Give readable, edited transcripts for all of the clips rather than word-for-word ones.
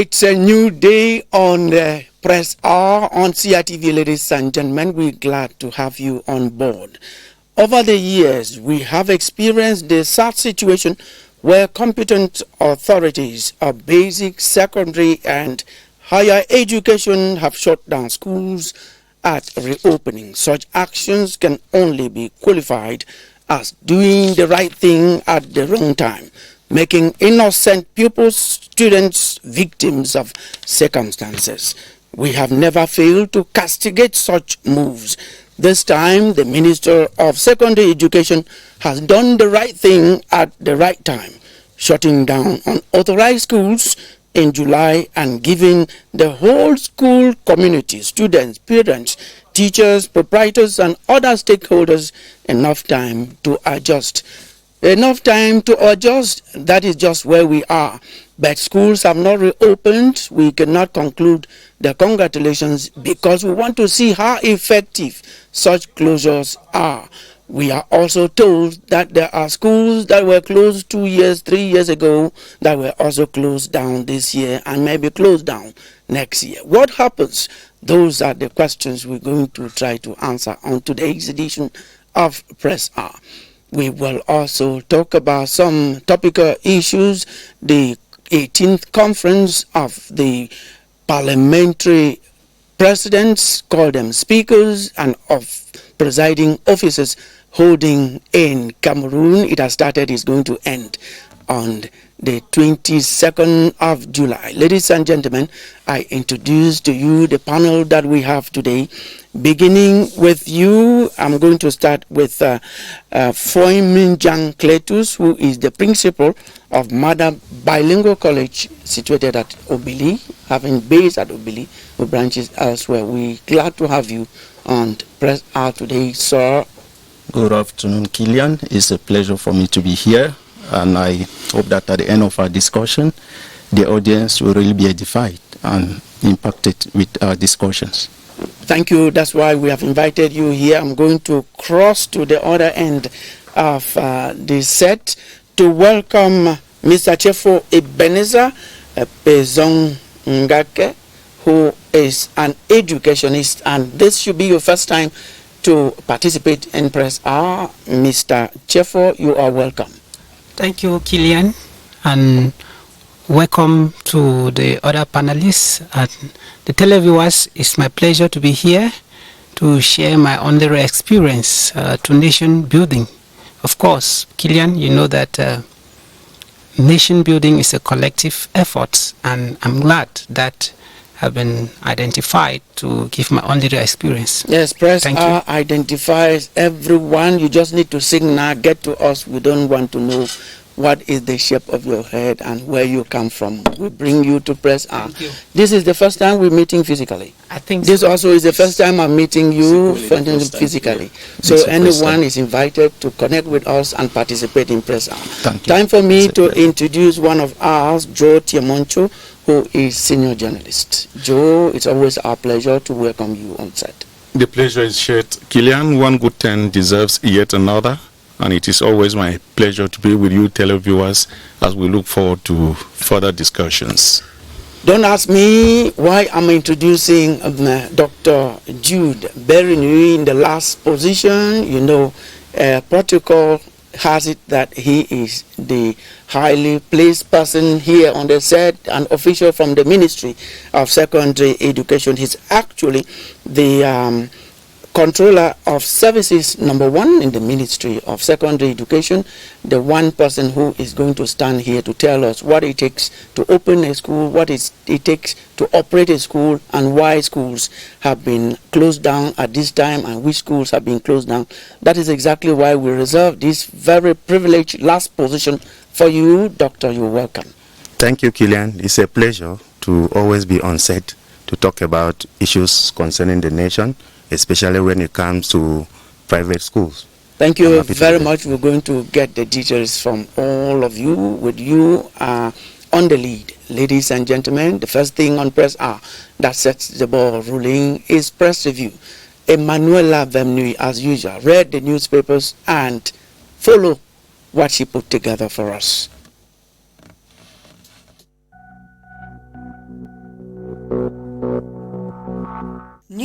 It's a new day on the Press Hour on CRTV, ladies and gentlemen. We're glad to have you on board. Over the years, we have experienced the sad situation where competent authorities of basic, secondary, and higher education have shut down schools at reopening. Such actions can only be qualified as doing the right thing at the wrong time, making innocent pupils, students, victims of circumstances. We have never failed to castigate such moves. This time, the Minister of Secondary Education has done the right thing at the right time, shutting down unauthorized schools in July and giving the whole school community, students, parents, teachers, proprietors, and other stakeholders enough time to adjust. That is just where we are. But schools have not reopened. We cannot conclude the congratulations because we want to see how effective such closures are. We are also told that there are schools that were closed 2 years, 3 years ago that were also closed down this year and maybe closed down next year. What happens? Those are the questions we're going to try to answer on today's edition of Press Hour. We will also talk about some topical issues, the 18th conference of the parliamentary presidents, call them speakers, and of presiding officers holding in Cameroon. It has started, it's going to end on the 22nd of July. Ladies and gentlemen, I introduce to you the panel that we have today. Beginning with you, I'm going to start with Foyminjang Cletus, who is the principal of Mother Bilingual College situated at Obili, having base at Obili, with branches elsewhere. We're glad to have you on Press Hour today, sir. Good afternoon, Kilian. It's a pleasure for me to be here, and I hope that at the end of our discussion, the audience will really be edified and impacted with our discussions. Thank you. That's why we have invited you here. I'm going to cross to the other end of the set to welcome Mr. Chefo Ebenezer Pezong Ngake, who is an educationist, and this should be your first time to participate in Press Hour. Mr. Chefo, you are welcome. Thank you, Kilian, and welcome to the other panelists and the televiewers. It's my pleasure to be here to share my honorary experience to nation building. Of course, Kilian, you know that nation building is a collective effort, and I'm glad that have been identified to give my honorary experience. Yes, Press Hour identifies everyone. You just need to signal, get to us. We don't want to know what is the shape of your head and where you come from. We bring you to Press Hour. This is the first time we're meeting physically. I think this also is the first time I'm meeting you physically. So anyone is invited to connect with us and participate in Press Hour. Time for me to introduce one of ours, Joe Tiemoncho, who is senior journalist. Joe, it's always our pleasure to welcome you on set. The pleasure is shared. Kilian, one good turn deserves yet another, and it is always my pleasure to be with you televiewers as we look forward to further discussions. Don't ask me why I'm introducing Dr. Jude Berinu in the last position. You know, protocol has it that he is the highly placed person here on the set, an official from the Ministry of Secondary Education. He's actually the Controller of Services #1 in the Ministry of Secondary Education, the one person who is going to stand here to tell us what it takes to open a school, what it takes to operate a school, and why schools have been closed down at this time and which schools have been closed down. That is exactly why we reserve this very privileged last position for you. Doctor, you're welcome. Thank you, Kilian. It's a pleasure to always be on set to talk about issues concerning the nation, especially when it comes to private schools. Thank you very much. We're going to get the details from all of you, with you on the lead. Ladies and gentlemen, the first thing on Press Hour that sets the ball rolling is Press Review. Emanuela Vemnui, as usual, read the newspapers and follow what she put together for us.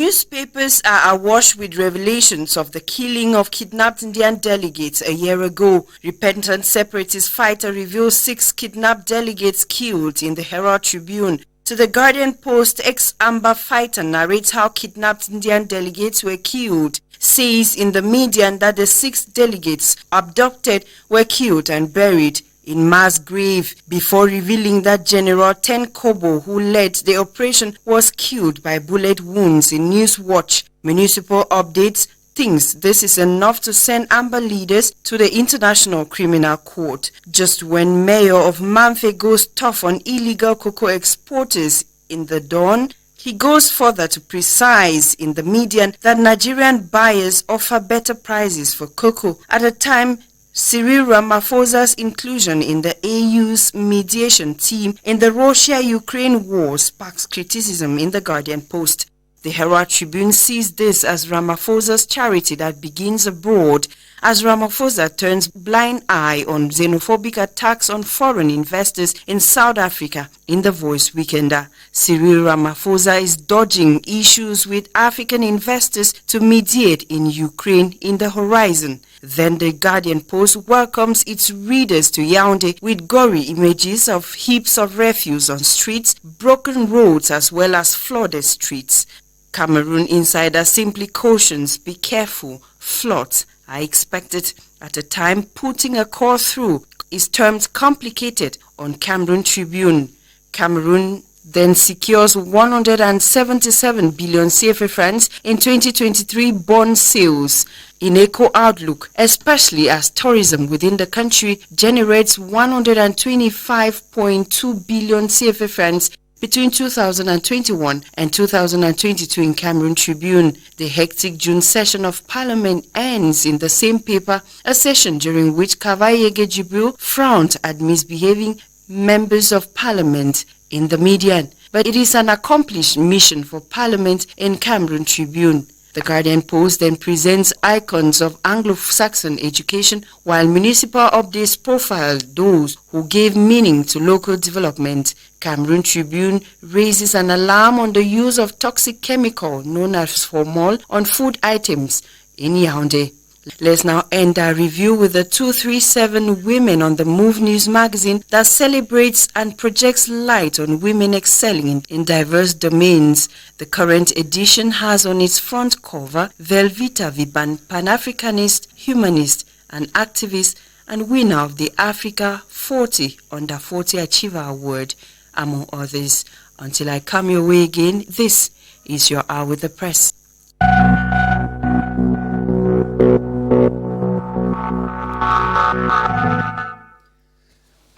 Newspapers are awash with revelations of the killing of kidnapped Indian delegates a year ago. Repentant separatist fighter reveals 6 kidnapped delegates killed in the Herald Tribune. To the Guardian Post, ex-Amba fighter narrates how kidnapped Indian delegates were killed. Says in the median that the 6 delegates abducted were killed and buried in mass grave before revealing that General Ten Kobo, who led the operation, was killed by bullet wounds in Newswatch. Municipal Updates thinks this is enough to send Amba leaders to the International Criminal Court. Just when Mayor of Mamfe goes tough on illegal cocoa exporters in the Dawn, he goes further to precise in the median that Nigerian buyers offer better prices for cocoa at a time Cyril Ramaphosa's inclusion in the AU's mediation team in the Russia-Ukraine war sparks criticism in the Guardian Post. The Herald Tribune sees this as Ramaphosa's charity that begins abroad, as Ramaphosa turns blind eye on xenophobic attacks on foreign investors in South Africa. In the Voice Weekender, Cyril Ramaphosa is dodging issues with African investors to mediate in Ukraine in the horizon. Then the Guardian Post welcomes its readers to Yaoundé with gory images of heaps of refuse on streets, broken roads as well as flooded streets. Cameroon Insider simply cautions, be careful, floods are expected at a time putting a call through is termed complicated on Cameroon Tribune. Cameroon then secures 177 billion CFA francs in 2023 bond sales. In Eco Outlook, especially as tourism within the country generates 125.2 billion CFA francs between 2021 and 2022 in Cameroon Tribune. The hectic June session of Parliament ends in the same paper, a session during which Kavayege Jibril frowned at misbehaving members of Parliament in the median. But it is an accomplished mission for Parliament in Cameroon Tribune. The Guardian Post then presents icons of Anglo-Saxon education, while Municipal Updates profile those who gave meaning to local development. Cameroon Tribune raises an alarm on the use of toxic chemical known as formol on food items in Yaoundé. Let's now end our review with the 237 Women on the Move News magazine that celebrates and projects light on women excelling in diverse domains. The current edition has on its front cover Velvita Viban, Pan-Africanist, humanist and activist and winner of the Africa 40 Under 40 Achiever Award, among others. Until I come your way again, this is your Hour with the Press.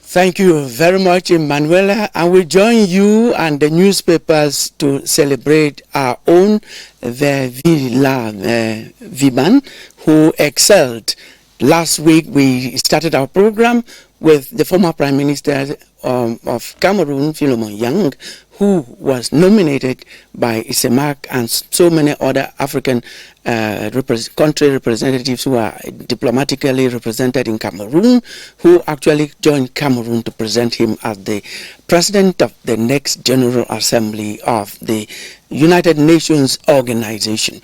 Thank you very much, Emanuela. And we join you and the newspapers to celebrate our own Villa Viban, who excelled. Last week, we started our program with the former Prime Minister of Cameroon, Philemon Yang, who was nominated by Isemak and so many other African country representatives who are diplomatically represented in Cameroon, who actually joined Cameroon to present him as the president of the next General Assembly of the United Nations Organization.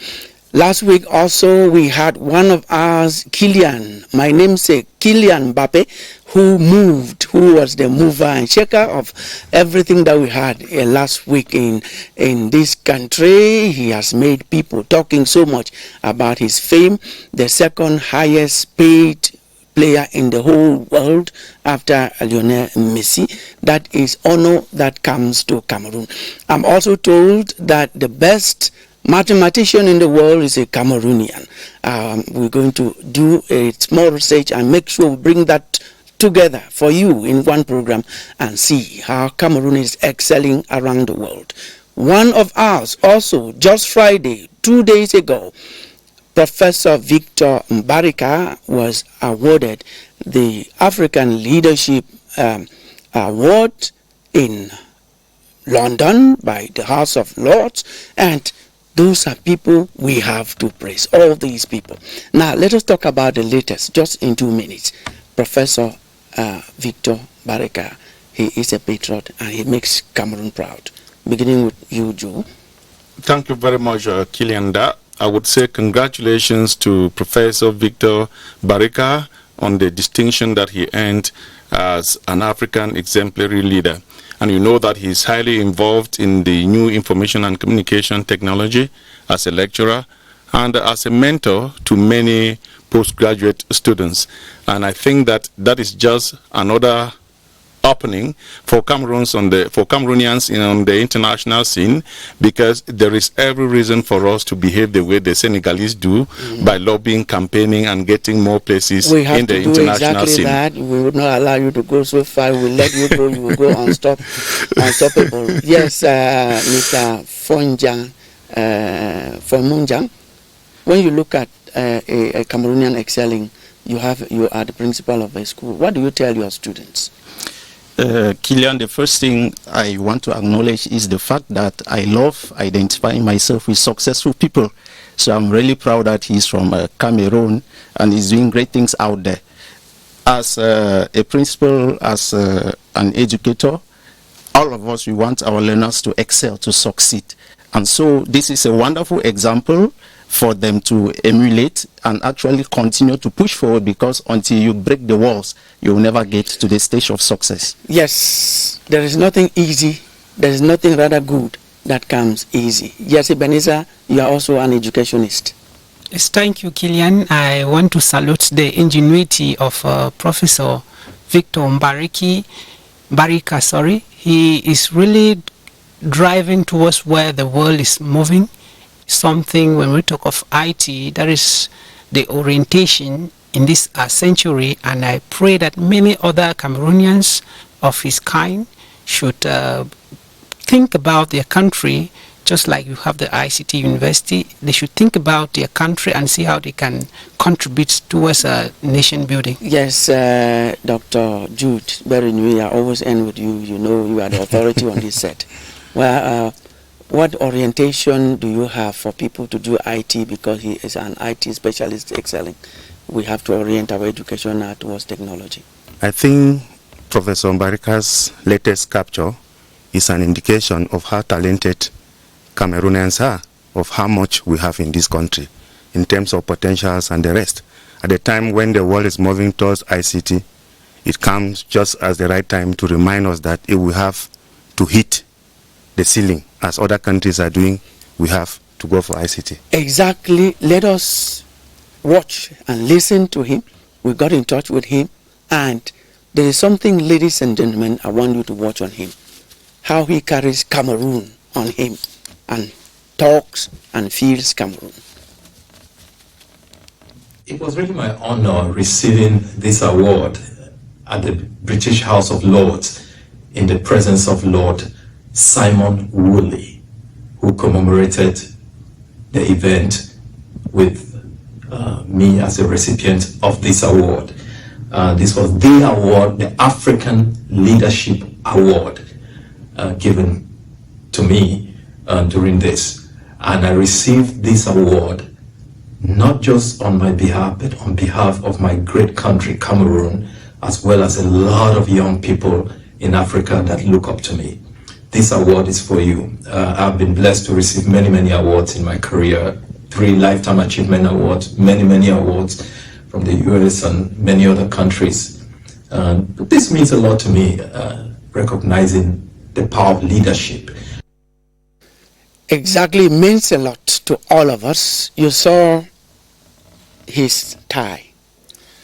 Last week also we had one of ours, Kilian, my namesake, Kilian Mbappe, who was the mover and shaker of everything that we had last week in this country. He has made people talking so much about his fame, the second highest paid player in the whole world after Lionel Messi. That is honor that comes to Cameroon. I'm also told that the best mathematician in the world is a Cameroonian. We're going to do a small research and make sure we bring that together for you in one program and see how Cameroon is excelling around the world. One of ours also, just Friday, 2 days ago, Professor Victor Mbarika was awarded the African Leadership Award in London by the House of Lords, and those are people we have to praise, all these people. Now, let us talk about the latest, just in 2 minutes. Professor Victor Barika, he is a patriot and he makes Cameroon proud. Beginning with you, Joe. Thank you very much, Kilian. Ndah. I would say congratulations to Professor Victor Barika on the distinction that he earned as an African exemplary leader. And you know that he's highly involved in the new information and communication technology as a lecturer and as a mentor to many postgraduate students. And I think that that is just another opening for Cameroonians on the international scene, because there is every reason for us to behave the way the Senegalese do by lobbying, campaigning, and getting more places in the international scene. That. We would not allow you to go so far. We'll let you go. You will go unstoppable. Yes, Mr. Fonmunjang, when you look at a Cameroonian excelling, you are the principal of a school. What do you tell your students? Kilian, the first thing I want to acknowledge is the fact that I love identifying myself with successful people. So I'm really proud that he's from Cameroon and he's doing great things out there. As a principal, as an educator, all of us, we want our learners to excel, to succeed. And so this is a wonderful example for them to emulate and actually continue to push forward, because until you break the walls, you will never get to the stage of success. Yes, there is nothing easy. There is nothing rather good that comes easy. Yes, Ebenezer, you are also an educationist. Yes, thank you, Kilian. I want to salute the ingenuity of Professor Victor Barika. He is really driving towards where the world is moving. Something, when we talk of IT, that is the orientation in this century, and I pray that many other Cameroonians of his kind should think about their country, just like you have the ICT University. They should think about their country and see how they can contribute towards nation building. Yes, Dr. Jude Berinu, I always end with you. You know you are the authority on this set. Well, what orientation do you have for people to do IT, because he is an IT specialist excelling? We have to orient our education now towards technology. I think Professor Barika's latest capture is an indication of how talented Cameroonians are, of how much we have in this country in terms of potentials and the rest. At the time when the world is moving towards ICT, it comes just as the right time to remind us that if we have to hit the ceiling, as other countries are doing, we have to go for ICT. Exactly. Let us watch and listen to him. We got in touch with him, and there is something, ladies and gentlemen, I want you to watch on him. How he carries Cameroon on him and talks and feels Cameroon. It was really my honor receiving this award at the British House of Lords in the presence of Lord Simon Woolley, who commemorated the event with me as a recipient of this award. This was the award, the African Leadership Award, given to me during this. And I received this award not just on my behalf, but on behalf of my great country, Cameroon, as well as a lot of young people in Africa that look up to me. This award is for you. I've been blessed to receive many, many awards in my career. 3 Lifetime Achievement Awards, many awards from the US and many other countries. But this means a lot to me, recognizing the power of leadership. Exactly, means a lot to all of us. You saw his tie.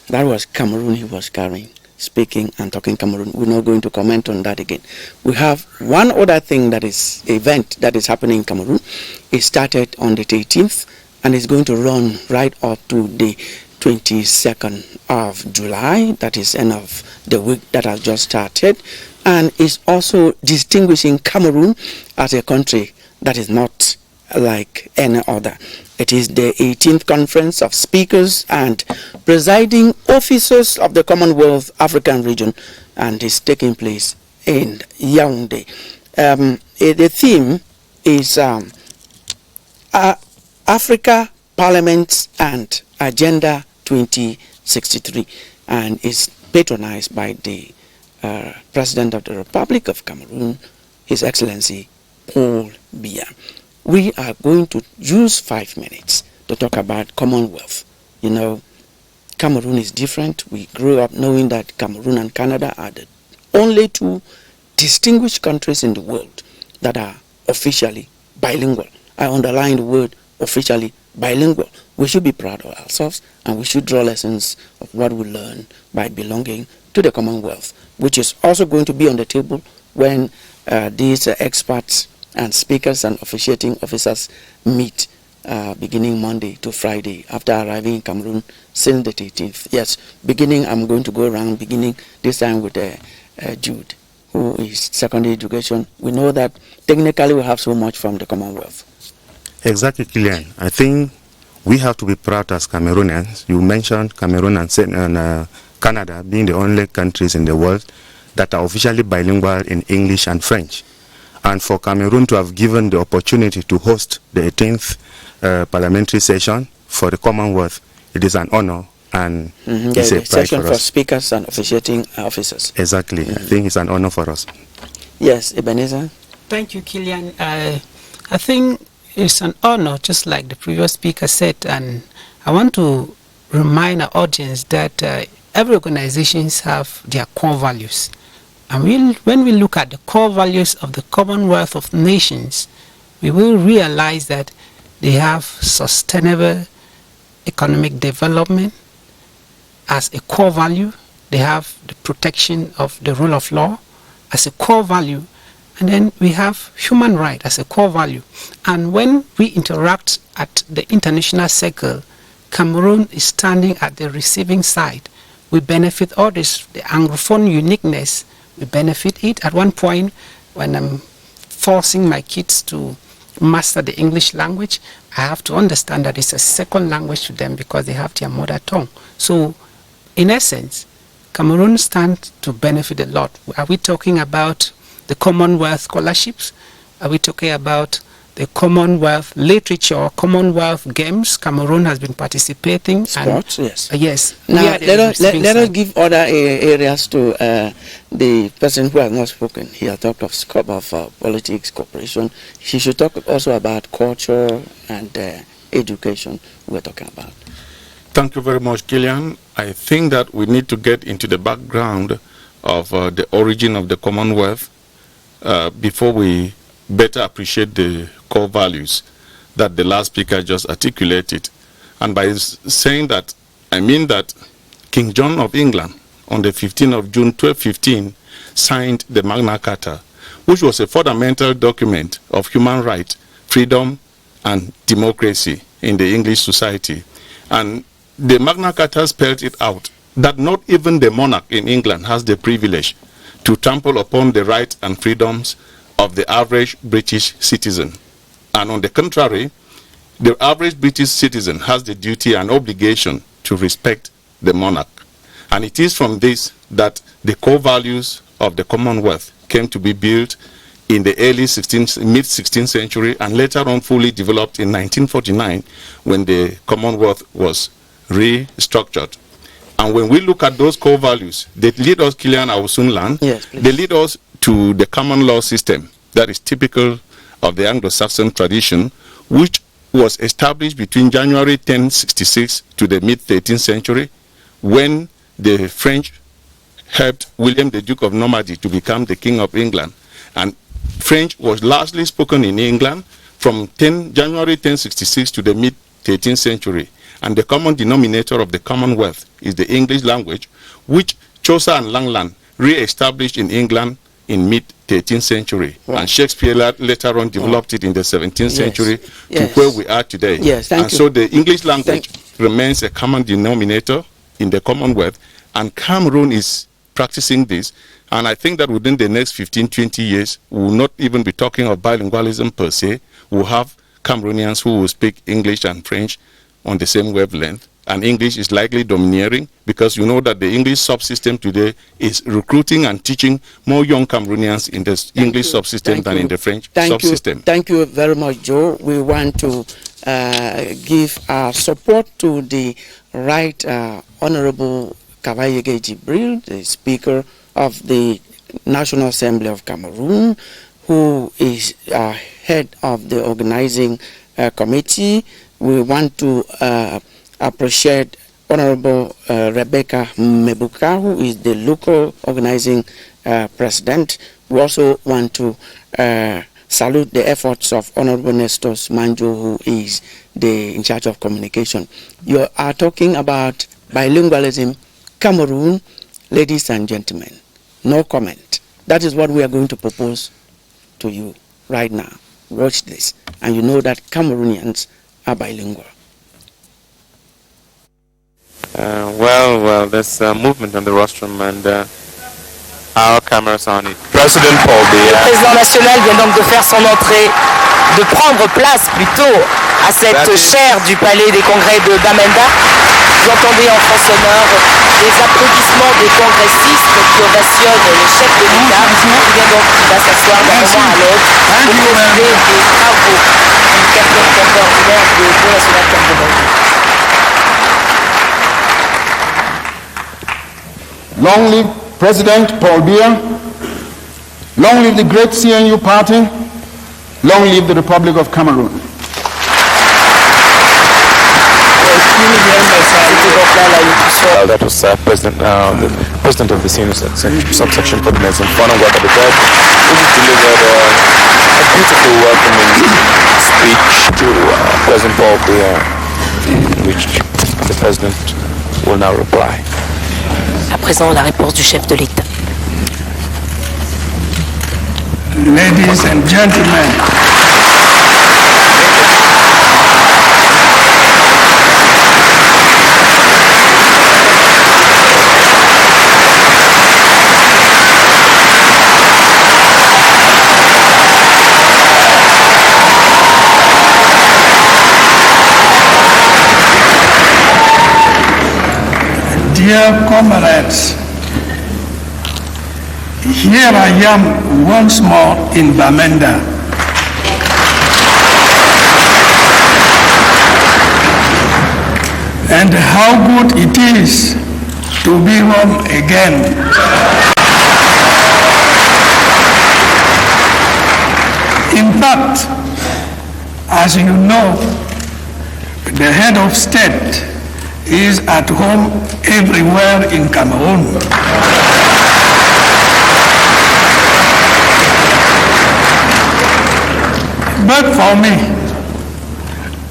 That was Cameroon he was carrying, speaking and talking Cameroon. We're not going to comment on that again. We have one other thing, that is event that is happening in Cameroon. It started on the 18th and is going to run right up to the 22nd of July. That is end of the week that has just started, and is also distinguishing Cameroon as a country that is not like any other. It is the 18th Conference of Speakers and Presiding Officers of the Commonwealth African Region, and is taking place in Yaoundé. The theme is Africa, Parliament and Agenda 2063, and is patronized by the President of the Republic of Cameroon, His Excellency Paul Biya. we are going to use 5 minutes to talk about Commonwealth. You know, Cameroon is different. We grew up knowing that Cameroon and Canada are the only two distinguished countries in the world that are officially bilingual. I underline the word officially bilingual. We should be proud of ourselves, and we should draw lessons of what we learn by belonging to the Commonwealth, which is also going to be on the table when these experts and speakers and officiating officers meet beginning Monday to Friday after arriving in Cameroon since the 13th. Yes, beginning, I'm going to go around, beginning this time with Jude, who is secondary education. We know that technically we have so much from the Commonwealth. Exactly, Kilian. I think we have to be proud as Cameroonians. You mentioned Cameroon and Canada being the only countries in the world that are officially bilingual in English and French. And for Cameroon to have given the opportunity to host the 18th parliamentary session for the Commonwealth, it is an honor and it's a pride session for us. Speakers and officiating officers. Exactly. I think it's an honor for us. Yes, Ebenezer? Thank you, Kilian. I think it's an honor, just like the previous speaker said, and I want to remind our audience that every organization have their core values. And when we look at the core values of the Commonwealth of Nations, we will realize that they have sustainable economic development as a core value. They have the protection of the rule of law as a core value. And then we have human rights as a core value. And when we interact at the international circle, Cameroon is standing at the receiving side. We benefit all this, the Anglophone uniqueness, we benefit it. At one point, when I'm forcing my kids to master the English language, I have to understand that it's a second language to them because they have their mother tongue. So, in essence, Cameroon stands to benefit a lot. Are we talking about the Commonwealth scholarships? Are we talking about the Commonwealth literature, Commonwealth games? Cameroon has been participating. Sports, and, yes. Yes. Now, let us give other areas to the person who has not spoken. He has talked of scope of politics, cooperation. He should talk also about culture and education we're talking about. Thank you very much, Kilian. I think that we need to get into the background of the origin of the Commonwealth before we better appreciate the core values that the last speaker just articulated. And by saying that, I mean that King John of England on the 15th of June 1215 signed the Magna Carta, which was a fundamental document of human rights, freedom, and democracy in the English society. And the Magna Carta spelled it out that not even the monarch in England has the privilege to trample upon the rights and freedoms of the average British citizen. And on the contrary, the average British citizen has the duty and obligation to respect the monarch. And it is from this that the core values of the Commonwealth came to be built in the mid-16th century and later on fully developed in 1949 when the Commonwealth was restructured. And when we look at those core values, they lead us, Kilian, I will soon learn, yes, they lead us to the common law system that is typical of the Anglo-Saxon tradition, which was established between January 1066 to the mid-13th century when the French helped William the Duke of Normandy to become the King of England. And French was largely spoken in England from January 1066 to the mid-13th century. And the common denominator of the Commonwealth is the English language, which Chaucer and Langland re-established in England in mid-13th century. Wow. And Shakespeare later on developed it in the 17th century to where we are today. Yes, thank you. So the English language remains a common denominator in the Commonwealth, and Cameroon is practicing this. And I think that within the next 15, 20 years, we will not even be talking of bilingualism per se. We'll have Cameroonians who will speak English and French on the same wavelength, and English is likely domineering because you know that the English subsystem today is recruiting and teaching more young Cameroonians in the English subsystem than in the French subsystem. Thank you very much, Joe. We want to give our support to the Right Honorable Kavayege Jibril, the Speaker of the National Assembly of Cameroon, who is head of the organizing committee. We want to appreciate Honorable Rebecca Mebuka, who is the local organizing president. We also want to salute the efforts of Honorable Nestos Manjo, who is in charge of communication. You are talking about bilingualism, Cameroon. Ladies and gentlemen, no comment. That is what we are going to propose to you right now. Watch this, and you know that Cameroonians are bilingual. Well, there's a movement on the rostrum, and our cameras on it. President Paul Biya. Le président national vient donc de faire son entrée, de prendre place plutôt à cette chaire du palais des congrès de Bamenda. Vous entendez en fond sonore les applaudissements des congressistes qui ovationnent le chef de l'État, qui va s'asseoir d'un moment à l'autre pour profiter des travaux du 4e congrès ordinaire du Bureau national camerounais. Long live President Paul Biya. Long live the great CNU party. Long live the Republic of Cameroon. That was the president of the senior subsection for the Ndifon, who delivered a beautiful welcoming speech to President Paul Biya, which the president will now reply. À présent, la réponse du chef de l'État. Ladies and gentlemen, dear comrades, here I am once more in Bamenda. And how good it is to be home again. In fact, as you know, the head of state is at home everywhere in Cameroon. But for me,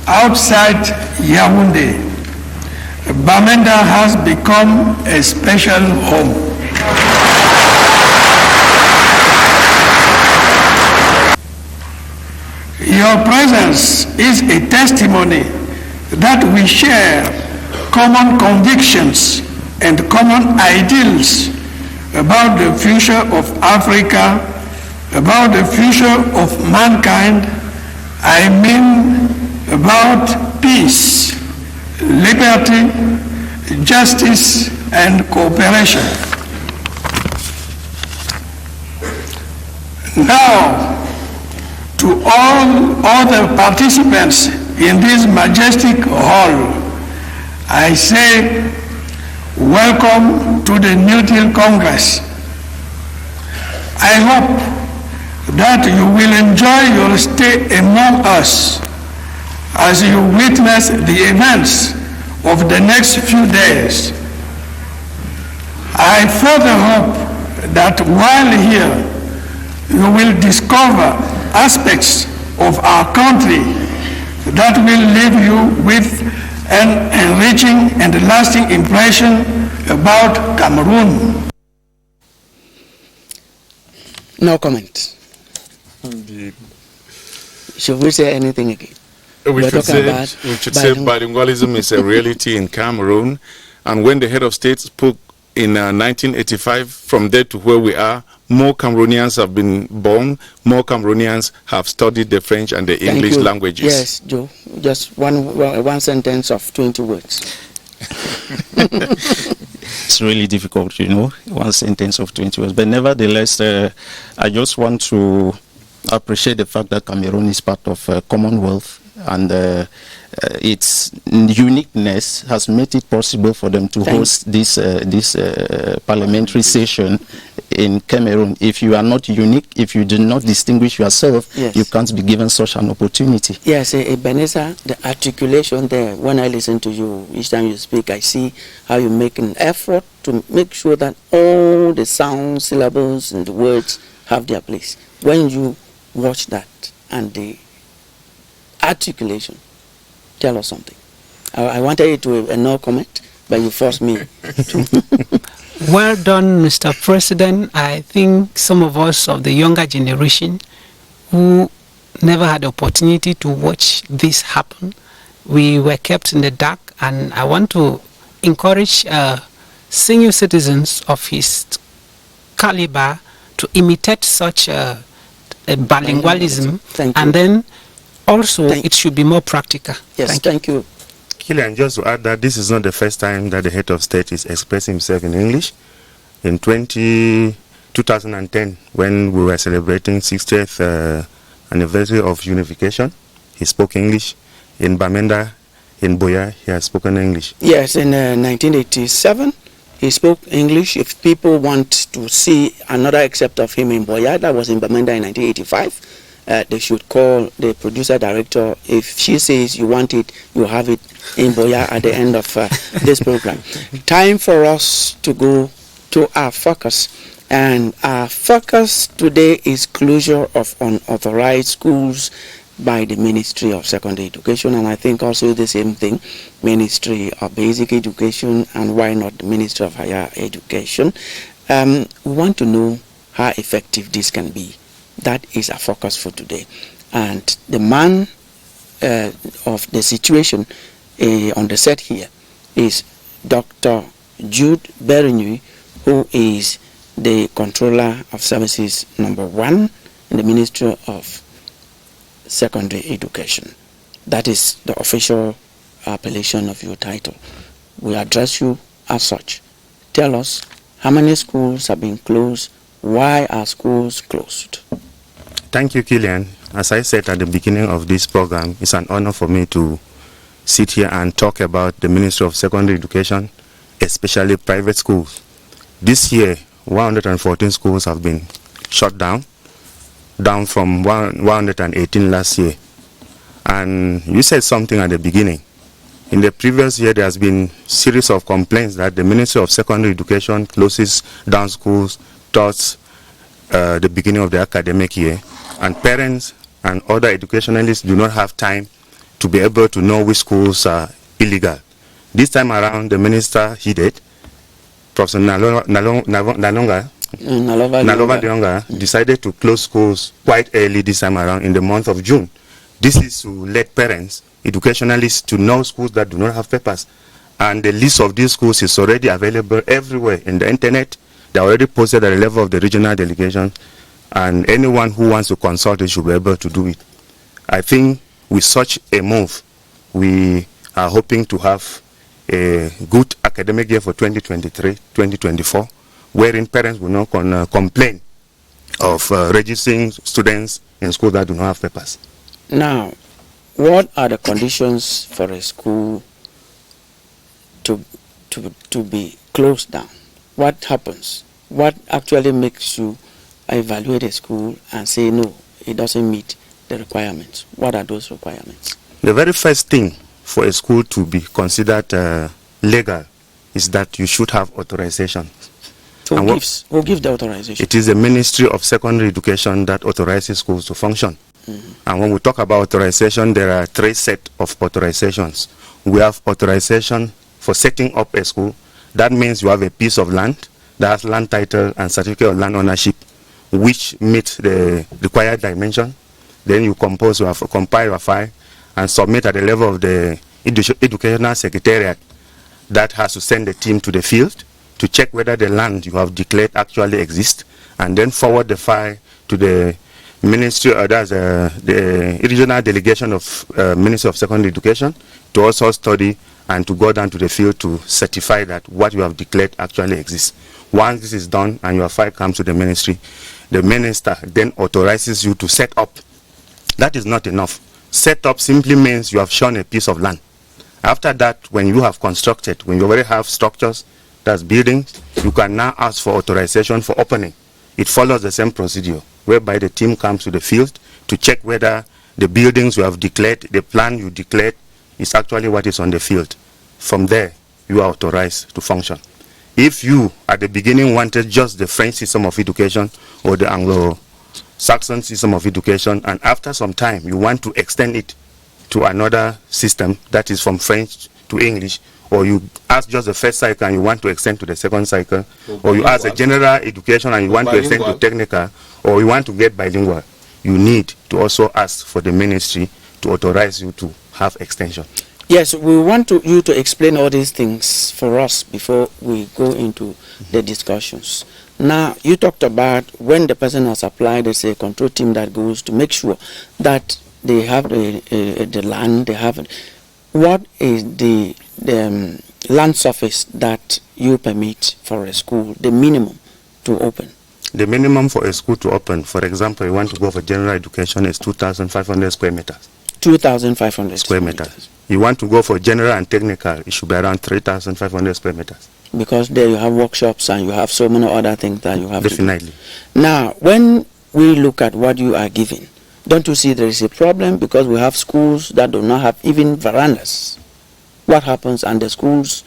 outside Yaoundé, Bamenda has become a special home. Your presence is a testimony that we share common convictions and common ideals about the future of Africa, about the future of mankind. I mean about peace, liberty, justice, and cooperation. Now, to all other participants in this majestic hall, I say, welcome to the New Deal Congress. I hope that you will enjoy your stay among us as you witness the events of the next few days. I further hope that while here, you will discover aspects of our country that will leave you with an enriching and lasting impression about Cameroon. No comment. Indeed. Should we say anything again? We should say bilingualism is a reality in Cameroon. And when the head of state spoke in 1985, from there to where we are, more Cameroonians have been born, more Cameroonians have studied the French and the English languages. Yes, Joe. Just one sentence of 20 words. It's really difficult, you know, one sentence of 20 words. But nevertheless, I just want to appreciate the fact that Cameroon is part of Commonwealth, and its uniqueness has made it possible for them to host this parliamentary session in Cameroon. If you are not unique, if you do not distinguish yourself, you can't be given such an opportunity. Yes, Ebenezer, the articulation there, when I listen to you, each time you speak, I see how you make an effort to make sure that all the sounds, syllables, and the words have their place. When you watch that and the articulation, tell us something. I wanted you to no comment, but you forced me to. Well done, Mr. President. I think some of us of the younger generation who never had the opportunity to watch this happen, we were kept in the dark, and I want to encourage senior citizens of his caliber to imitate such a bilingualism, and then also it should be more practical. Yes, thank you. Kilian, just to add that this is not the first time that the head of state is expressing himself in English. In 2010, when we were celebrating 60th anniversary of unification, he spoke English. In Bamenda, in Boya, he has spoken English. Yes, in 1987, he spoke English. If people want to see another excerpt of him in Boya, that was in Bamenda in 1985, they should call the producer director. If she says you want it, you have it in Boya at the end of this program. Time for us to go to our focus. And our focus today is closure of unauthorized schools by the Ministry of Secondary Education, and I think also the same thing, Ministry of Basic Education, and why not the Ministry of Higher Education. We want to know how effective this can be. That is our focus for today. And the man of the situation on the set here is Dr. Jude Berigny, who is the Controller of Services #1 in the Ministry of Secondary Education. That is the official appellation of your title. We address you as such. Tell us how many schools have been closed, why are schools closed? Thank you, Kilian. As I said at the beginning of this program, it's an honor for me to sit here and talk about the Ministry of Secondary Education, especially private schools. This year, 114 schools have been shut down from 118 last year. And you said something at the beginning. In the previous year, there has been series of complaints that the Ministry of Secondary Education closes down schools towards the beginning of the academic year, and parents and other educationalists do not have time to be able to know which schools are illegal. This time around, the minister heeded. Professor Nalova Dionga decided to close schools quite early this time around in the month of June. This is to let parents, educationalists, to know schools that do not have papers. And the list of these schools is already available everywhere in the internet. They are already posted at the level of the regional delegation, and anyone who wants to consult it should be able to do it. I think with such a move, we are hoping to have a good academic year for 2023-2024, wherein parents will not complain of registering students in schools that do not have papers. Now, what are the conditions for a school to be closed down? What happens? What actually makes you evaluate a school and say, no, it doesn't meet the requirements? What are those requirements? The very first thing for a school to be considered legal is that you should have authorization. Who gives the authorization? It is the Ministry of Secondary Education that authorizes schools to function. And when we talk about authorization, there are three sets of authorizations. We have authorization for setting up a school. That means you have a piece of land that has land title and certificate of land ownership, which meets the required dimension. Then you compile your file and submit at the level of the educational secretariat that has to send the team to the field to check whether the land you have declared actually exists, and then forward the file to the Ministry, that's the regional delegation of Ministry of Secondary Education, to also study and to go down to the field to certify that what you have declared actually exists. Once this is done and your file comes to the ministry, the minister then authorizes you to set up. That is not enough. Set up simply means you have shown a piece of land. After that, when you have constructed, when you already have structures, that's buildings, you can now ask for authorization for opening. It follows the same procedure, whereby the team comes to the field to check whether the buildings you have declared, the plan you declared, is actually what is on the field. From there, you are authorized to function. If you, at the beginning, wanted just the French system of education or the Anglo-Saxon system of education, and after some time, you want to extend it to another system that is from French to English, or you ask just the first cycle and you want to extend to the second cycle, or you ask a general education and you want to extend to technical, or you want to get bilingual, you need to also ask for the ministry to authorize you to have extension. Yes, we want you to explain all these things for us before we go into the discussions. Now, you talked about when the person has applied, there's a control team that goes to make sure that they have the land, they have it. What is the land surface that you permit for a school, the minimum to open? The minimum for a school to open, for example, you want to go for general education, is 2,500 square meters. 2,500 square meters. You want to go for general and technical, it should be around 3,500 square meters. Because there you have workshops and you have so many other things that you have Definitely. to do. Now, when we look at what you are giving, don't you see there is a problem because we have schools that do not have even verandas? What happens? And the schools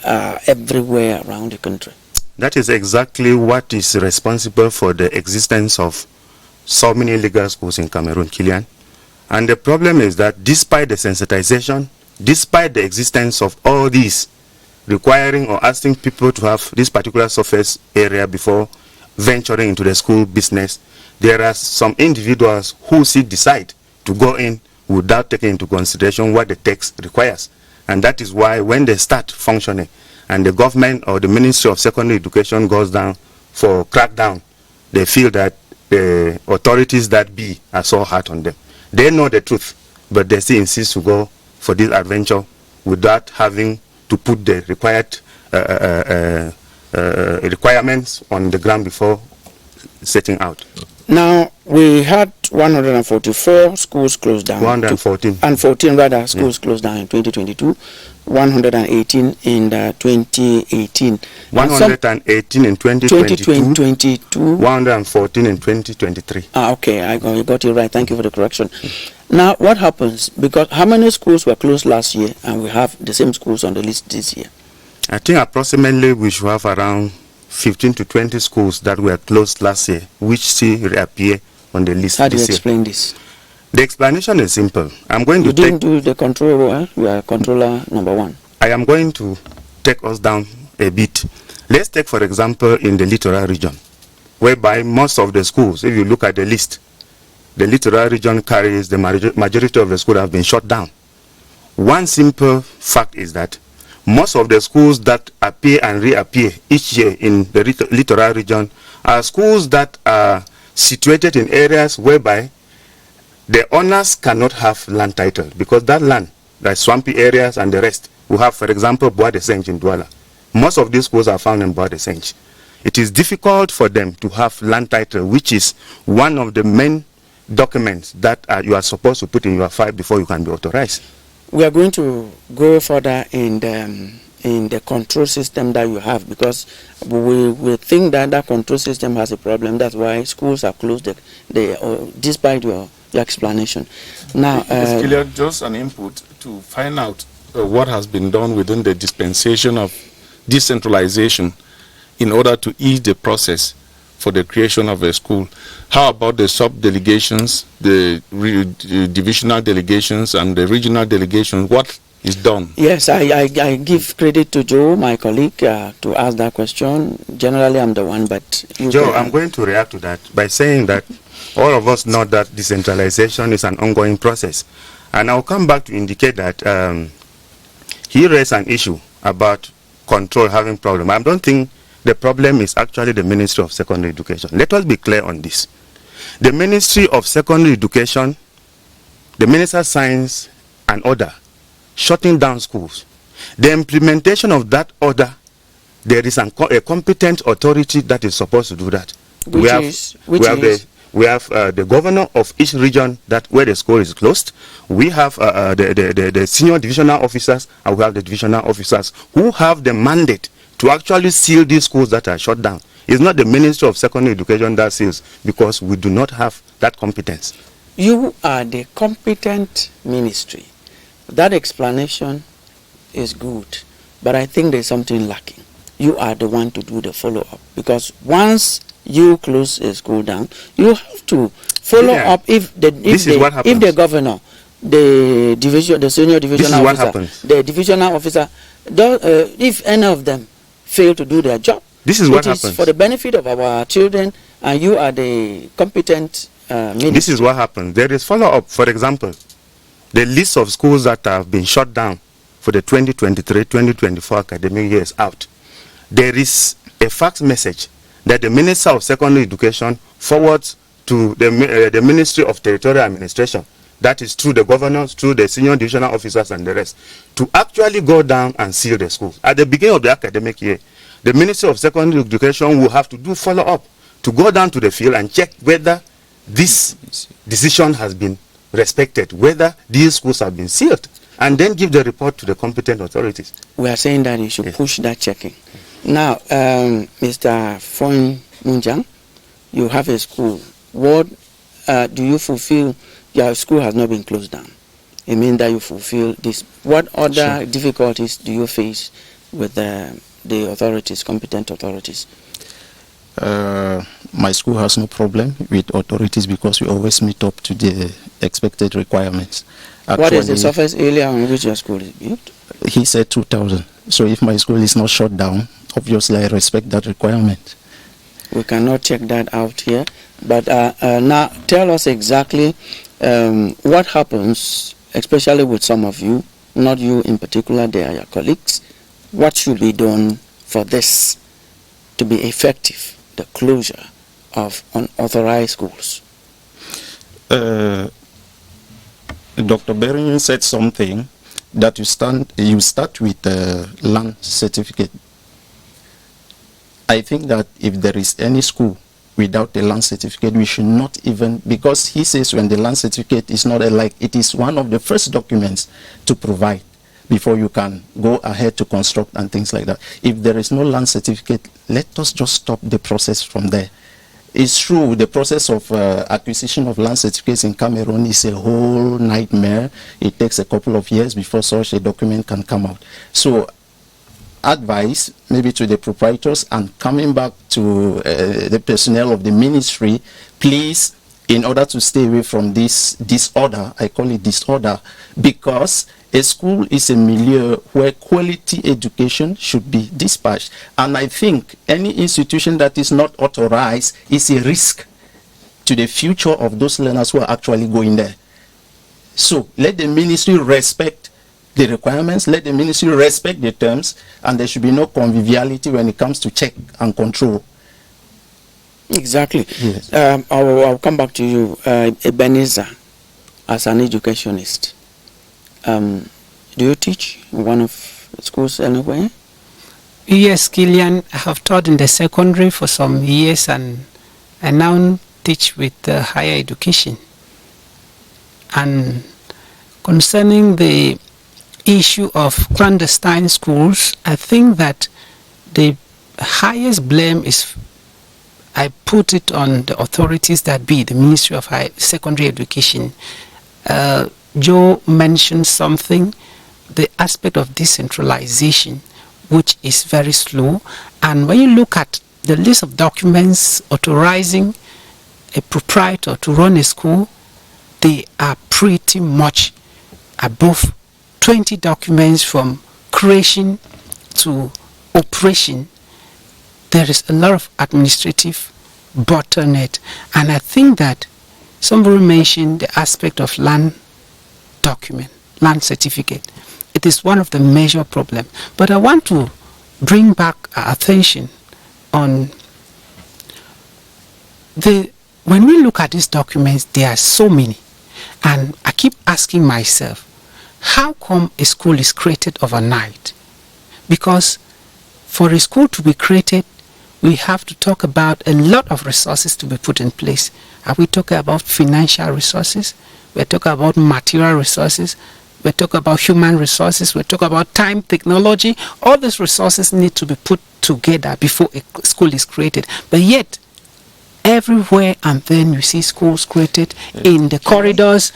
are everywhere around the country. That is exactly what is responsible for the existence of so many legal schools in Cameroon, Kilian. And the problem is that despite the sensitization, despite the existence of all these requiring or asking people to have this particular surface area before venturing into the school business, there are some individuals who decide to go in without taking into consideration what the text requires. And that is why when they start functioning and the government or the Ministry of Secondary Education goes down for crackdown, they feel that the authorities that be are so hard on them. They know the truth, but they still insist to go for this adventure without having to put the required requirements on the ground before setting out. Now, we had 144 schools closed down. 114. And 14 rather schools closed down in 2022. 118 in 2018. 118 in 2022. 114 in 2023. Okay, you got it right. Thank you for the correction. Now, what happens? Because how many schools were closed last year and we have the same schools on the list this year? I think approximately we should have around 15 to 20 schools that were closed last year, which still reappear on the list. How do you explain this? The explanation is simple. You didn't do the control, you are controller number one. I am going to take us down a bit. Let's take, for example, in the littoral region, whereby most of the schools, if you look at the list, the littoral region carries the majority of the schools have been shut down. One simple fact is that most of the schools that appear and reappear each year in the littoral region are schools that are situated in areas whereby the owners cannot have land title, because that land, like swampy areas and the rest, we have, for example, Bois de Senj in Douala. Most of these schools are found in Bois de Senj. It is difficult for them to have land title, which is one of the main documents that you are supposed to put in your file before you can be authorized. We are going to go further in the control system that you have, because we think that that control system has a problem. That's why schools are closed despite your explanation. Now, Kilian, just an input to find out what has been done within the dispensation of decentralization in order to ease the process for the creation of a school. How about the sub-delegations, the divisional delegations and the regional delegations? What is done? Yes, I give credit to Joe, my colleague, to ask that question. Generally, I'm the one, but... Joe, I'm going to react to that by saying that all of us know that decentralization is an ongoing process. And I'll come back to indicate that he raised an issue about control having problem. I don't think the problem is actually the Ministry of Secondary Education. Let us be clear on this. The Ministry of Secondary Education, the Minister signs an order shutting down schools. The implementation of that order, there is a competent authority that is supposed to do that. We have We have the governor of each region that where the school is closed. We have the senior divisional officers, and we have the divisional officers who have the mandate to actually seal these schools that are shut down. It's not the Ministry of Secondary Education that seals, because we do not have that competence. You are the competent ministry. That explanation is good, but I think there's something lacking. You are the one to do the follow-up, because once you close a school down, you have to follow up if the governor, the division, the senior divisional officer, the divisional officer, if any of them fail to do their job. This is what happens. For the benefit of our children, and you are the competent ministry. This is what happens. There is follow-up. For example, the list of schools that have been shut down for the 2023-2024 academic year is out. There is a fax message that the Minister of Secondary Education forwards to the Ministry of Territorial Administration. That is through the governors, through the senior divisional officers and the rest, to actually go down and seal the schools. At the beginning of the academic year, the Ministry of Secondary Education will have to do follow-up, to go down to the field and check whether this decision has been respected, whether these schools have been sealed, and then give the report to the competent authorities. We are saying that you should push that checking. Now, Mr. Fon Munjang, you have a school. What do you fulfill? Your school has not been closed down. It means that you fulfill this. What other difficulties do you face with the authorities, competent authorities? My school has no problem with authorities because we always meet up to the expected requirements. Actually, what is the surface area on which your school is built? He said 2,000. So if my school is not shut down, obviously I respect that requirement. We cannot check that out here. But now tell us exactly what happens, especially with some of you, not you in particular, they are your colleagues. What should be done for this to be effective, the closure of unauthorized schools? Dr. Beringen said something that you start with land certificate. I think that if there is any school without a land certificate, we should not even, because he says when the land certificate is not alike, it is one of the first documents to provide before you can go ahead to construct and things like that. If there is no land certificate, let us just stop the process from there. It's true, the process of acquisition of land certificates in Cameroon is a whole nightmare. It takes a couple of years before such a document can come out. So advice maybe to the proprietors, and coming back to the personnel of the ministry, please, in order to stay away from this disorder, I call it disorder, because a school is a milieu where quality education should be dispatched. And I think any institution that is not authorized is a risk to the future of those learners who are actually going there. So let the ministry respect the requirements, let the ministry respect the terms, and there should be no conviviality when it comes to check and control. Exactly. Yes. I'll come back to you, Ebenezer, as an educationist. Do you teach in one of the schools anywhere? Yes, Kilian. I have taught in the secondary for some years, and I now teach with higher education. And concerning the issue of clandestine schools, I think that the highest blame is, I put it on the authorities that be the Ministry of Secondary Education. Joe mentioned something, the aspect of decentralization, which is very slow. And when you look at the list of documents authorizing a proprietor to run a school, they are pretty much above 20 documents from creation to operation. There is a lot of administrative bottleneck, and I think that somebody mentioned the aspect of land document, land certificate. It is one of the major problems. But I want to bring back our attention on when we look at these documents, there are so many, and I keep asking myself, how come a school is created overnight? Because for a school to be created, we have to talk about a lot of resources to be put in place. Are we talking about financial resources? We're talking about material resources. We're talking about human resources. We're talking about time, technology. All these resources need to be put together before a school is created. But yet, everywhere and then you see schools created in the corridors,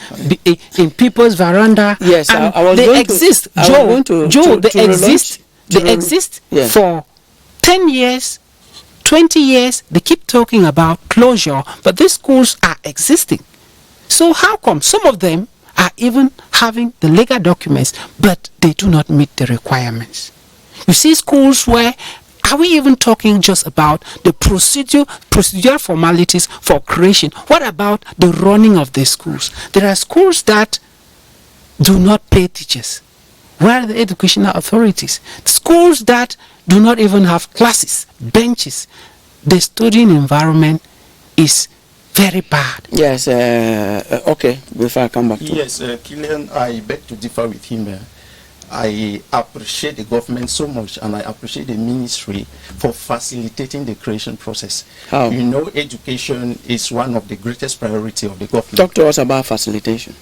in people's veranda. Yes, and I was they going exist. to, They exist yeah. for 10 years, 20 years. They keep talking about closure, but these schools are existing. So how come some of them are even having the legal documents, but they do not meet the requirements? You see schools where, are we even talking just about the procedural formalities for creation? What about the running of the schools? There are schools that do not pay teachers. Where are the educational authorities? Schools that do not even have classes, benches. The studying environment is very bad. Yes, okay, before I come back to Yes, Kilian, I beg to differ with him. I appreciate the government so much, and I appreciate the ministry for facilitating the creation process. How? You know, education is one of the greatest priority of the government. Talk to us about facilitation.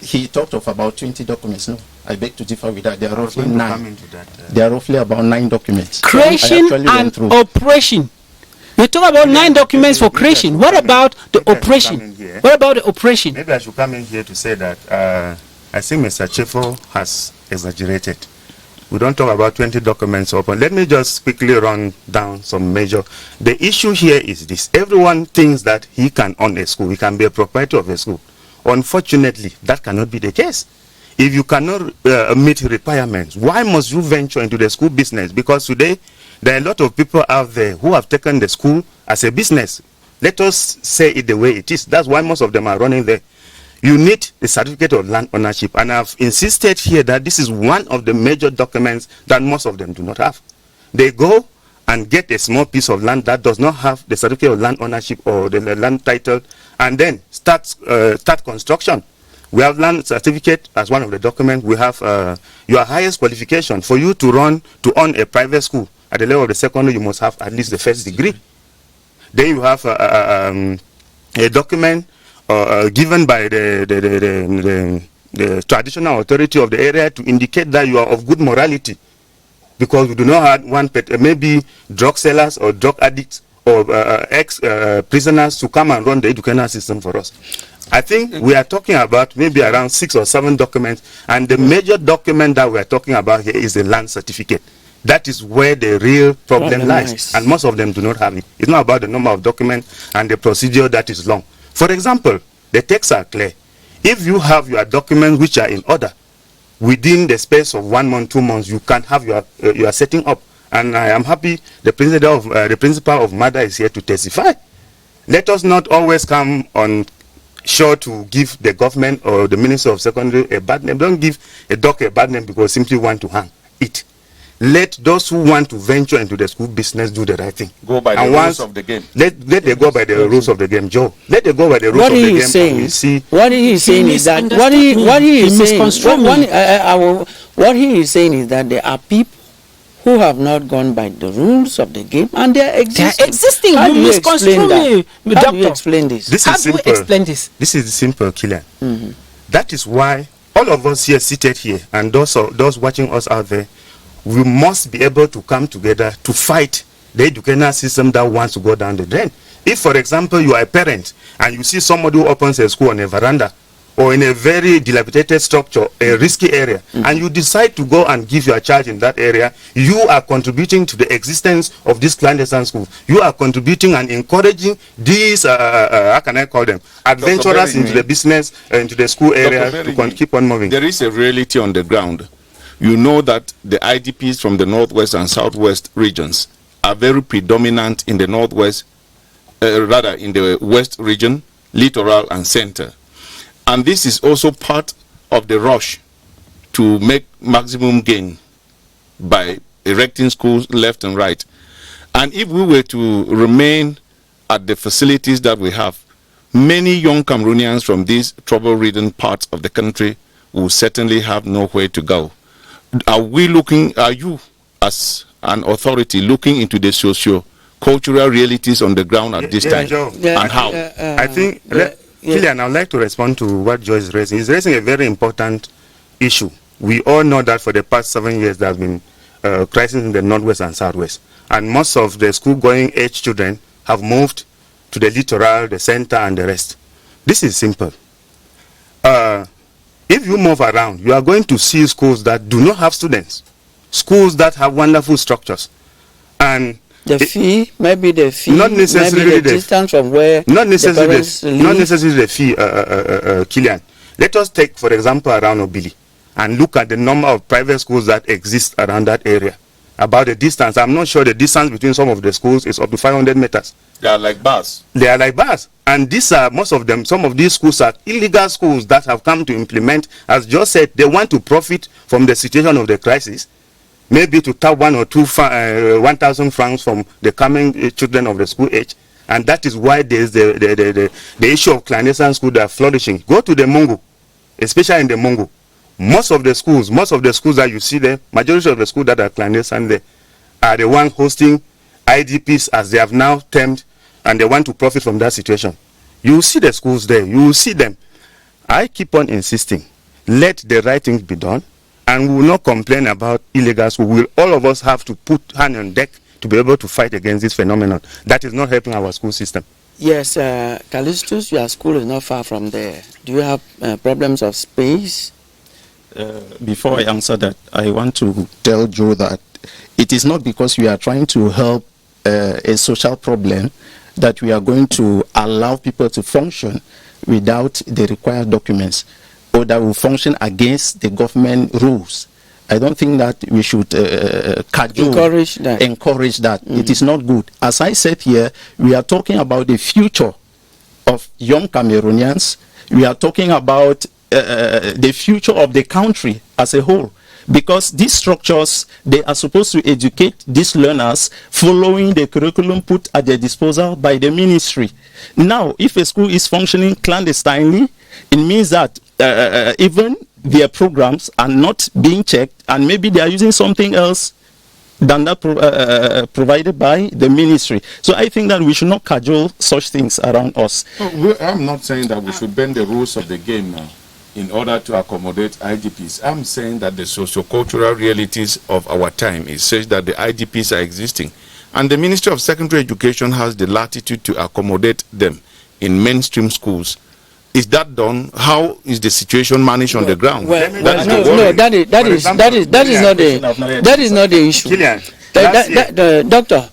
He talked of about 20 documents. No, I beg to differ with that. There are roughly 9. That, There are roughly about 9 documents. Creation and operation. We talk about 9 documents for creation. What about the operation? What about the operation? Maybe I should come in here to say that I think Mr. Chefo has exaggerated. We don't talk about 20 documents open. Let me just quickly run down some major. The issue here is this. Everyone thinks that he can own a school. He can be a proprietor of a school. Unfortunately, that cannot be the case. If you cannot meet requirements, why must you venture into the school business? Because today, there are a lot of people out there who have taken the school as a business. Let us say it the way it is. That's why most of them are running there. You need the certificate of land ownership. And I've insisted here that this is one of the major documents that most of them do not have. They go and get a small piece of land that does not have the certificate of land ownership or the land title, and then start construction. We have land certificate as one of the documents. We have your highest qualification. For you to own a private school at the level of the secondary, you must have at least the first degree. Then you have a document given by the traditional authority of the area to indicate that you are of good morality, because we do not want maybe drug sellers or drug addicts or ex-prisoners to come and run the educational system for us. I think we are talking about maybe around 6 or 7 documents, and the major document that we are talking about here is the land certificate. That is where the real problem lies, and most of them do not have it. It's not about the number of documents and the procedure that is long. For example, the texts are clear. If you have your documents which are in order, within the space of 1 month, 2 months, you can have your setting up. And I am happy the principal of Mada is here to testify. Let us not always come on shore to give the government or the Minister of Secondary a bad name. Don't give a dog a bad name because simply want to hang it. Let those who want to venture into the school business do the right thing. Go by the rules of the game. Let them go by the rules of the game, Joe. Let them go by the rules of the game. What he is saying is that what he is saying is that there are people who have not gone by the rules of the game, and they are existing. How do you explain that? How do you explain this? This is simple, Kilian. That is why all of us here seated here, and those watching us out there, we must be able to come together to fight the educational system that wants to go down the drain. If, for example, you are a parent and you see somebody who opens a school on a veranda or in a very dilapidated structure, a risky area, and you decide to go and give your child in that area, you are contributing to the existence of this clandestine school. You are contributing and encouraging these, how can I call them, adventurers into the business, into the school area to keep on moving. There is a reality on the ground. You know that the IDPs from the northwest and southwest regions are very predominant in the northwest, rather in the west region, littoral and center. And this is also part of the rush to make maximum gain by erecting schools left and right. And if we were to remain at the facilities that we have, many young Cameroonians from these trouble-ridden parts of the country will certainly have nowhere to go. Are you as an authority looking into the cultural realities on the ground at this time, Joe. and how? I think, Kilian, I would like to respond to what Joe is raising. He's raising a very important issue. We all know that for the past 7 years there has been crisis in the Northwest and Southwest. And most of the school-going age children have moved to the littoral, the center, and the rest. This is simple. If you move around, you are going to see schools that do not have students, schools that have wonderful structures. And the fee, maybe the fee, not necessarily maybe the distance from where not necessarily the parents live. Not necessarily the fee, Kilian. Let us take, for example, around Obili and look at the number of private schools that exist around that area. About the distance, I'm not sure the distance between some of the schools is up to 500 meters. They are like bars. They are like bars. And these are, most of them, some of these schools are illegal schools that have come to implement, as Joe said, they want to profit from the situation of the crisis, maybe to tap 1 or 2 1,000 francs from the coming children of the school age. And that is why there is the issue of clandestine schools that are flourishing. Go to the Mungu, especially in the Mungu. Most of the schools that you see there, majority of the schools that are clandestine there, are the ones hosting IDPs, as they have now termed, and they want to profit from that situation. You will see the schools there. You will see them. I keep on insisting, let the right things be done, and we will not complain about illegal schools. We will, all of us have to put hand on deck to be able to fight against this phenomenon. That is not helping our school system. Yes, Callistus, your school is not far from there. Do you have problems of space? Before I answer that, I want to tell Joe that it is not because we are trying to help a social problem that we are going to allow people to function without the required documents, or that will function against the government rules. I don't think that we should encourage that. It is not good. As I said here, we are talking about the future of young Cameroonians. We are talking about the future of the country as a whole, because these structures, they are supposed to educate these learners following the curriculum put at their disposal by the ministry. Now, if a school is functioning clandestinely, it means that even their programs are not being checked, and maybe they are using something else than that provided by the ministry. So I think that we should not cajole such things around us. I'm not saying that we should bend the rules of the game now in order to accommodate IDPs. I'm saying that the socio-cultural realities of our time is such that the IDPs are existing, and the Ministry of Secondary Education has the latitude to accommodate them in mainstream schools. Is that done? How is the situation managed on the ground? That is not the issue. Kilian, doctor,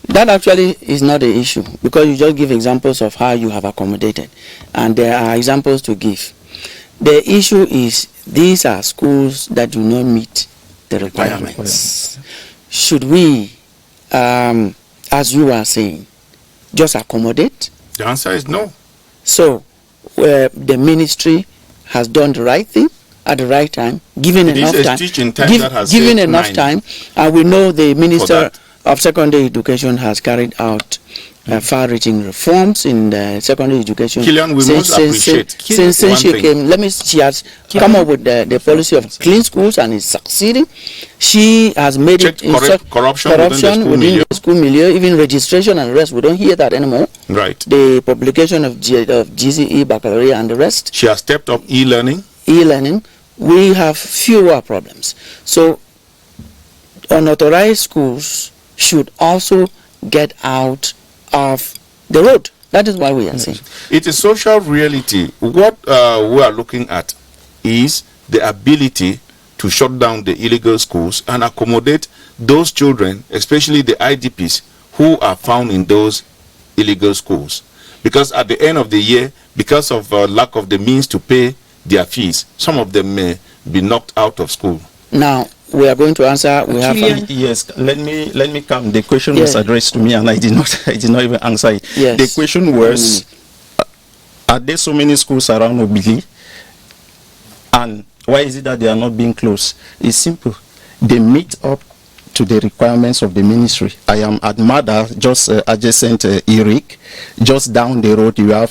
that actually is not the issue, because you just give examples of how you have accommodated, and there are examples to give. The issue is these are schools that do not meet the requirements. Should we, as you are saying, just accommodate? The answer is no. So, the ministry has done the right thing at the right time, given enough time, and we know the Minister of Secondary Education has carried out far-reaching reforms in the secondary education. Kilian, we must appreciate. Since she came, she has come up with the policy of clean schools, and is succeeding. She has made it in corruption within the school milieu, even registration and the rest. We don't hear that anymore. Right. The publication of GCE, baccalaureate, and the rest. She has stepped up e-learning. We have fewer problems. So, unauthorized schools should also get out of the road. That is why we are saying. It is social reality. What we are looking at is the ability to shut down the illegal schools and accommodate those children, especially the IDPs, who are found in those illegal schools. Because at the end of the year, because of lack of the means to pay their fees, some of them may be knocked out of school. Now, we are going to answer. We have yes. Let me come. The question was addressed to me, and I did not even answer it. Yes. The question was: are there so many schools around Obili, and why is it that they are not being closed? It's simple. They meet up to the requirements of the ministry. I am at Ndah, just adjacent Eric. Just down the road, you have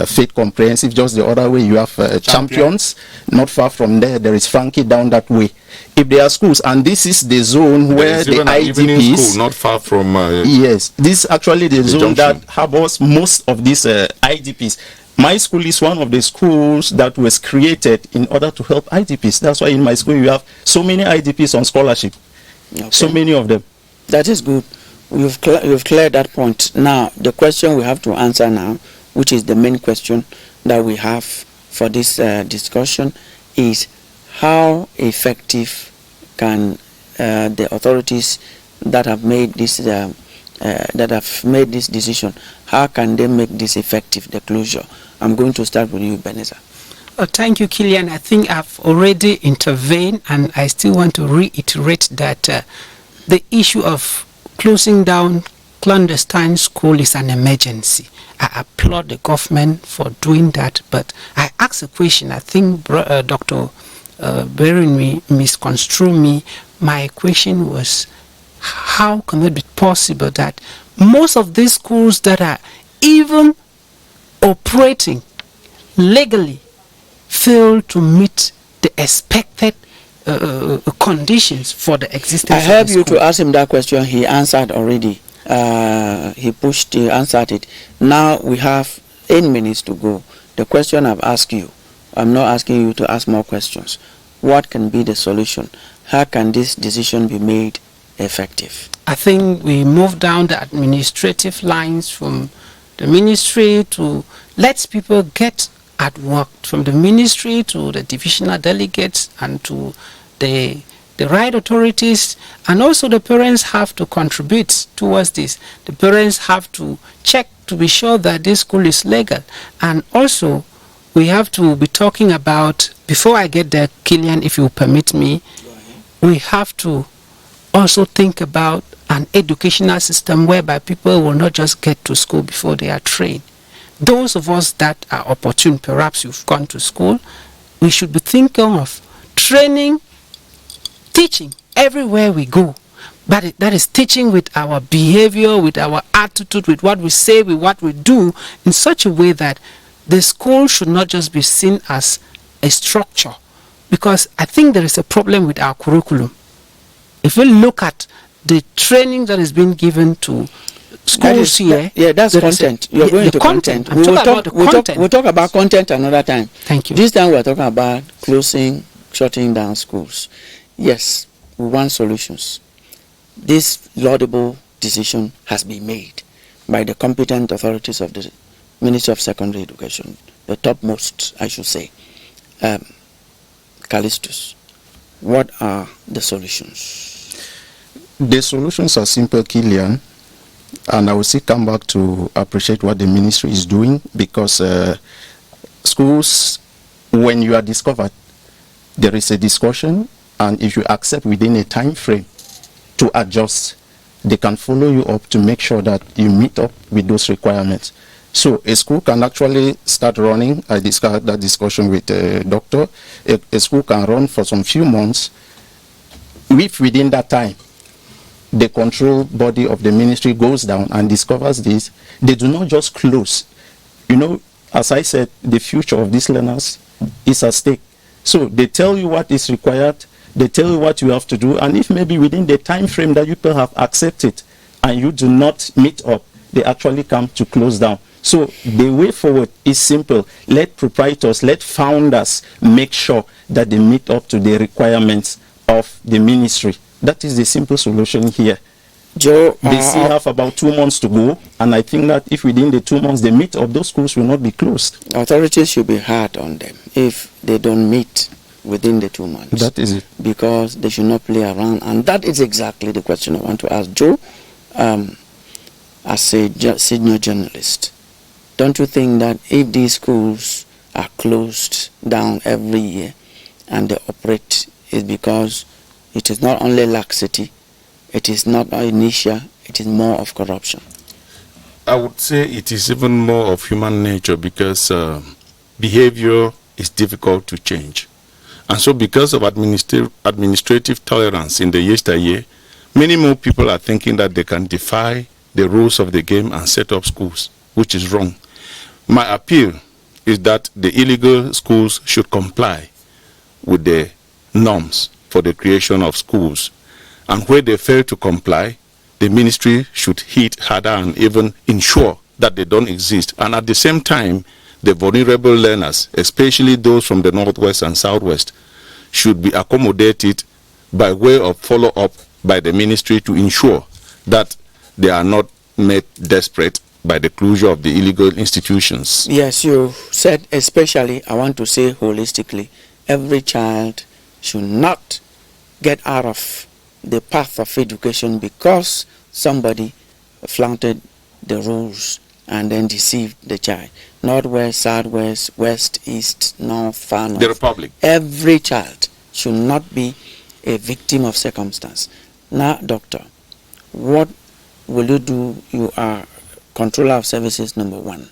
Faith Comprehensive. Just the other way, you have Champions. Not far from there, there is Frankie down that way. If there are schools, and this is the zone where the IDPs... School, not far from... yes, this is actually the zone junction that harbors most of these IDPs. My school is one of the schools that was created in order to help IDPs. That's why in my school you have so many IDPs on scholarship. Okay. So many of them. That is good. You've cleared that point. Now, the question we have to answer now, which is the main question that we have for this discussion, is how effective can the authorities that have made this decision, how can they make this effective, the closure? I'm going to start with you, Beneza. Thank you, Kilian. I think I've already intervened, and I still want to reiterate that the issue of closing down clandestine school is an emergency. I applaud the government for doing that, but I asked a question. I think Dr. Bering misconstrued me. My question was, how can it be possible that most of these schools that are even operating legally fail to meet the expected conditions for the existence I of help the you school? to ask him that question. He answered already. He answered it. Now we have 8 minutes to go. The question I've asked you, I'm not asking you to ask more questions. What can be the solution? How can this decision be made effective? I think we move down the administrative lines from the ministry to let people get at work, from the ministry to the divisional delegates and to the right authorities, and also the parents have to contribute towards this. The parents have to check to be sure that this school is legal, and also we have to be talking about, before I get there, Kilian, if you permit me, we have to also think about an educational system whereby people will not just get to school before they are trained. Those of us that are opportune, perhaps you've gone to school, we should be thinking of training, teaching everywhere we go. But that is teaching with our behavior, with our attitude, with what we say, with what we do, in such a way that the school should not just be seen as a structure. Because I think there is a problem with our curriculum. If we look at the training that is being given to schools here... Yeah, that's content. You're going to content. We'll talk about content another time. Thank you. This time we're talking about closing, shutting down schools. Yes, we want solutions. This laudable decision has been made by the competent authorities of the Ministry of Secondary Education, the topmost, I should say. Callistus, what are the solutions? The solutions are simple, Kilian, and I will still come back to appreciate what the ministry is doing, because schools, when you are discovered, there is a discussion, and if you accept within a time frame to adjust, they can follow you up to make sure that you meet up with those requirements. So a school can actually start running. I discussed that discussion with the doctor. A school can run for some few months. If within that time, the control body of the ministry goes down and discovers this, they do not just close. You know, as I said, the future of these learners is at stake. So they tell you what is required, they tell you what you have to do, and if maybe within the time frame that you people have accepted and you do not meet up, they actually come to close down. So the way forward is simple. Let proprietors, let founders make sure that they meet up to the requirements of the ministry. That is the simple solution here. Joe, they still have about 2 months to go, and I think that if within the 2 months they meet up, those schools will not be closed. Authorities should be hard on them if they don't meet within the 2 months. That is it. Because they should not play around, and that is exactly the question I want to ask Joe. As a senior journalist, don't you think that if these schools are closed down every year and they operate, is because it is not only laxity, it is not inertia, it is more of corruption? I would say it is even more of human nature, because behavior is difficult to change. And so because of administrative tolerance in the yesteryear, Many more people are thinking that they can defy the rules of the game and set up schools, which is wrong. My appeal is that the illegal schools should comply with the norms for the creation of schools. And where they fail to comply, the ministry should hit harder and even ensure that they don't exist. And at the same time, the vulnerable learners, especially those from the Northwest and Southwest, should be accommodated by way of follow-up by the ministry to ensure that they are not made desperate by the closure of the illegal institutions. Yes, you said especially, I want to say holistically, every child should not get out of the path of education because somebody flaunted the rules and then deceived the child. Northwest, Southwest, West, East, North, Far North. The Republic. Every child should not be a victim of circumstance. Now, doctor, what will you do? You are controller of services number 1.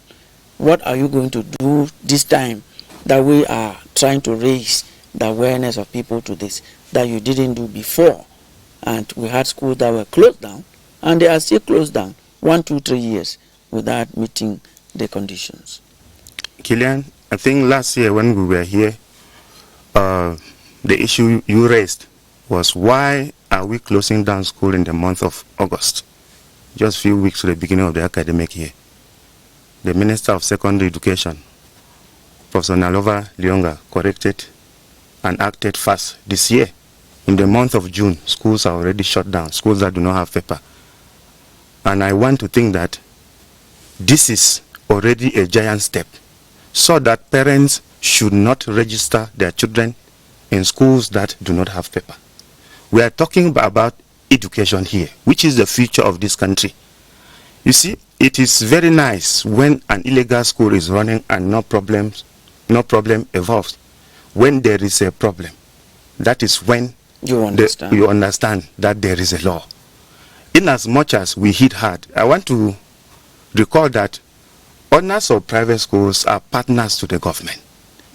What are you going to do this time that we are trying to raise the awareness of people to this that you didn't do before? And we had schools that were closed down and they are still closed down 1, 2, 3 years without meeting the conditions. Kilian, I think last year when we were here, the issue you raised was why are we closing down school in the month of August? Just a few weeks to the beginning of the academic year. The Minister of Secondary Education, Professor Nalova Lyonga, corrected and acted fast this year. In the month of June, schools are already shut down, schools that do not have paper. And I want to think that this is already a giant step, so that parents should not register their children in schools that do not have paper. We are talking about education here, which is the future of this country. You see, it is very nice when an illegal school is running and no problem evolves. When there is a problem, that is when you understand that there is a law. In as much as we hit hard, I want to recall that owners of private schools are partners to the government,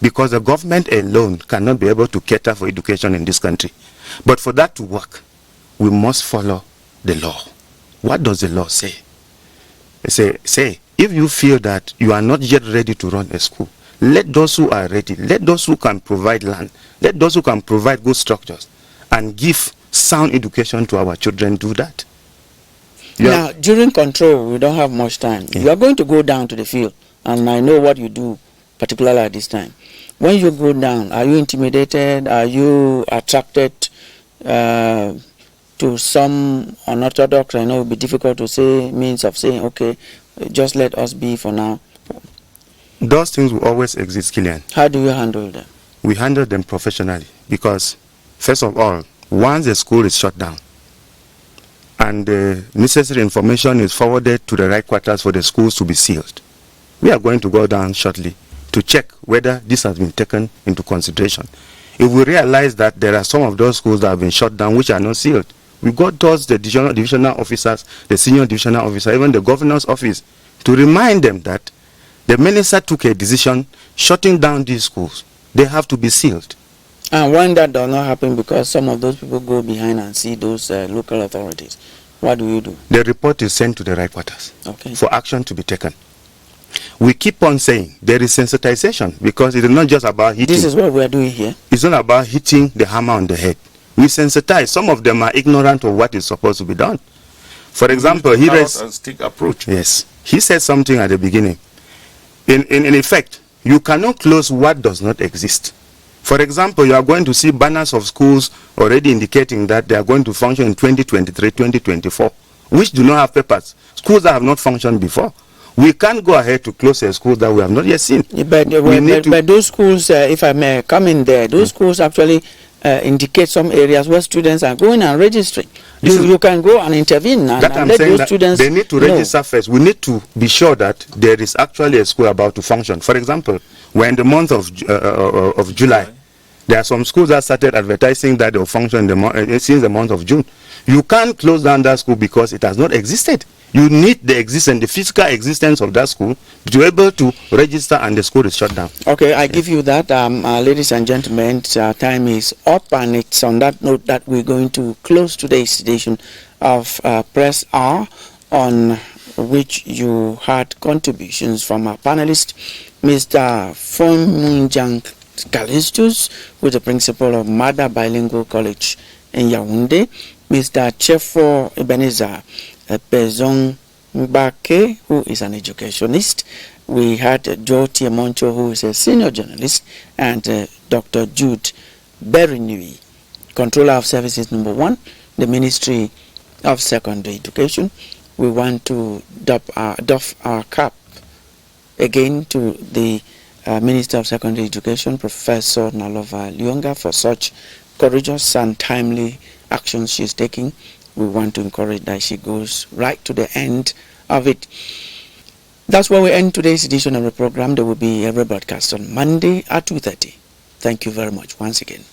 because the government alone cannot be able to cater for education in this country. But for that to work, we must follow the law. What does the law say? Say, if you feel that you are not yet ready to run a school, let those who are ready, let those who can provide land, let those who can provide good structures and give sound education to our children do that. Now, during control, we don't have much time. You are going to go down to the field, and I know what you do, particularly at this time. When you go down, are you intimidated? Are you attracted to some unorthodox, I know it would be difficult to say, means of saying, okay, just let us be for now? Those things will always exist, Kilian. How do you handle them? We handle them professionally because, first of all, once the school is shut down and the necessary information is forwarded to the right quarters for the schools to be sealed, we are going to go down shortly to check whether this has been taken into consideration. If we realize that there are some of those schools that have been shut down which are not sealed, we go towards the divisional officers, the senior divisional officer, even the governor's office, to remind them that the minister took a decision shutting down these schools. They have to be sealed. And when that does not happen because some of those people go behind and see those local authorities, what do you do? The report is sent to the right quarters for action to be taken. We keep on saying there is sensitization because it is not just about hitting. This is what we are doing here. It's not about hitting the hammer on the head. We sensitize. Some of them are ignorant of what is supposed to be done. For example, he raised a stick approach. Yes, he said something at the beginning. In effect, you cannot close what does not exist. For example, you are going to see banners of schools already indicating that they are going to function in 2023, 2024, which do not have papers. Schools that have not functioned before. We can't go ahead to close a school that we have not yet seen. But those schools, if I may come in there, those schools actually indicate some areas where students are going and registering. You can go and intervene and let those students they need to register first. We need to be sure that there is actually a school about to function. For example, we're in the month of July. There are some schools that started advertising that they will function since the month of June. You can't close down that school because it has not existed. You need the physical existence of that school to be able to register, and the school is shut down. Okay, I give you that. Ladies and gentlemen, time is up, and it's on that note that we're going to close today's edition of Press Hour, on which you had contributions from our panelists, Mr. Fonmunjang Kalistus, who is the principal of Mada Bilingual College in Yaoundé, Mr. Chefo Ebenezer Pezong Mbake, who is an educationist. We had Joe Tiemoncho, who is a senior journalist, and Dr. Jude Berinui, Controller of Services Number 1, the Ministry of Secondary Education. We want to doff our cap again to the Minister of Secondary Education, Professor Nalova Lyonga, for such courageous and timely actions she's taking. We want to encourage that she goes right to the end of it. That's where we end today's edition of the program. There will be a rebroadcast on Monday at 2:30. Thank you very much once again.